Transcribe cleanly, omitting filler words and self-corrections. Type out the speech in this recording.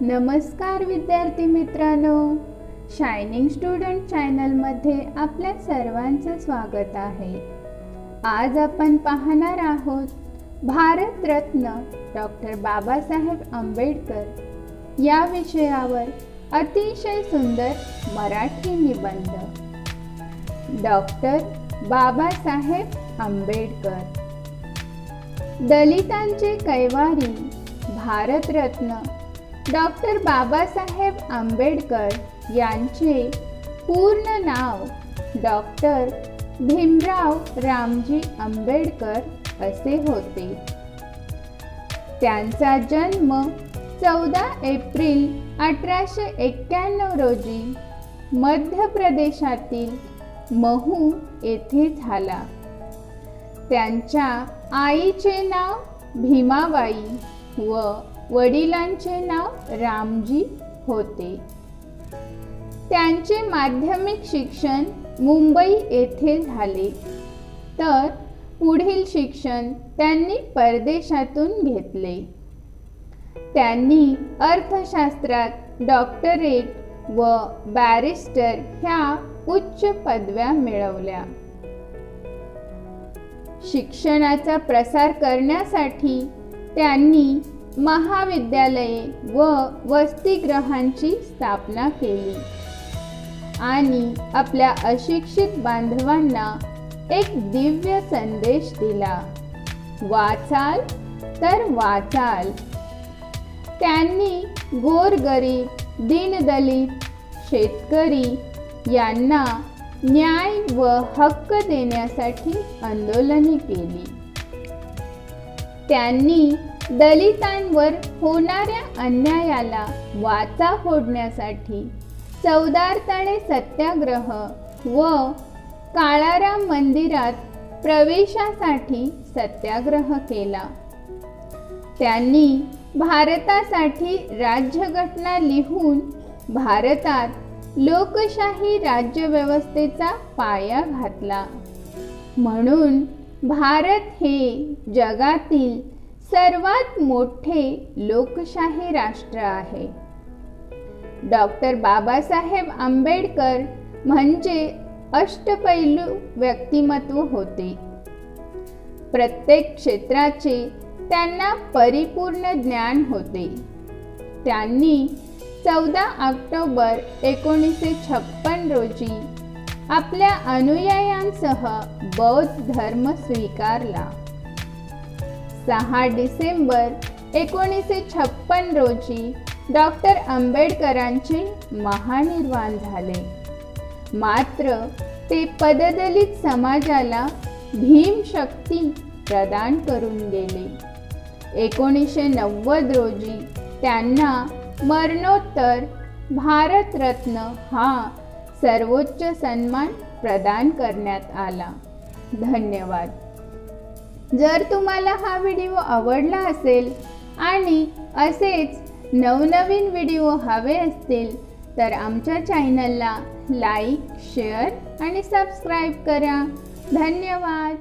नमस्कार विद्यार्थी मित्रांनो, शायनिंग स्टुडंट चॅनलमध्ये आपल्या सर्वांचं स्वागत आहे। आज आपण पाहणार आहोत भारतरत्न डॉक्टर बाबासाहेब आंबेडकर या विषयावर अतिशय सुंदर मराठी निबंध। डॉक्टर बाबासाहेब आंबेडकर, दलितांचे कैवारी भारतरत्न डॉक्टर बाबासाहेब आंबेडकर यांचे पूर्ण नाव डॉक्टर भीमराव रामजी आंबेडकर असे होते। त्यांचा जन्म 14 एप्रिल 1891 रोजी मध्य प्रदेशातील महू येथे झाला। त्यांच्या आईचे नाव भीमाबाई व वडिलांचे नाव रामजी होते। त्यांचे माध्यमिक शिक्षण मुंबई येथे झाले, तर पुढील शिक्षण त्यांनी परदेशातून घेतले। त्यांनी अर्थशास्त्रात डॉक्टरेट व बॅरिस्टर ह्या उच्च पदव्या मिळवल्या। शिक्षणाचा प्रसार करण्यासाठी त्यांनी महाविद्यालये व वसतिगृहांची स्थापना केली आणि आपल्या अशिक्षित बांधवांना एक दिव्य संदेश दिला, वाचाल तर वाचाल। त्यांनी गोरगरीब, दीनदलित, शेतकरी यांना न्याय व हक्क देण्यासाठी आंदोलने केली। त्यांनी दलितांवर होणाऱ्या अन्यायाला वाचा फोडण्यासाठी चौदारताळे सत्याग्रह व काळाराम मंदिरात प्रवेशासाठी सत्याग्रह केला। त्यांनी भारतासाठी राज्यघटना लिहून भारतात लोकशाही राज्यव्यवस्थेचा पाया घातला। म्हणून भारत हे जगातील सर्वात मोठे लोकशाही राष्ट्र आहे। डॉक्टर बाबासाहेब आंबेडकर म्हणजे अष्टपैलू व्यक्तिमत्व होते। प्रत्येक क्षेत्राचे त्यांना परिपूर्ण ज्ञान होते। त्यांनी 14 ऑक्टोबर 1956 रोजी आपल्या अनुयायांसह बौद्ध धर्म स्वीकारला। 6 डिसेंबर 1956 रोजी डॉक्टर आंबेडकरांचे महानिर्वाण झाले। मात्र ते पददलित समाजाला भीमशक्ती प्रदान करून गेले। 1990 रोजी त्यांना मरणोत्तर भारतरत्न हा सर्वोच्च सन्मान प्रदान करण्यात आला। धन्यवाद। जर तुम्हाला हा व्हिडिओ आवडला असेल आणि असेच नवनवीन व्हिडिओ हवे असतील तर आमच्या चॅनलला लाईक, शेअर आणि सबस्क्राईब करा। धन्यवाद।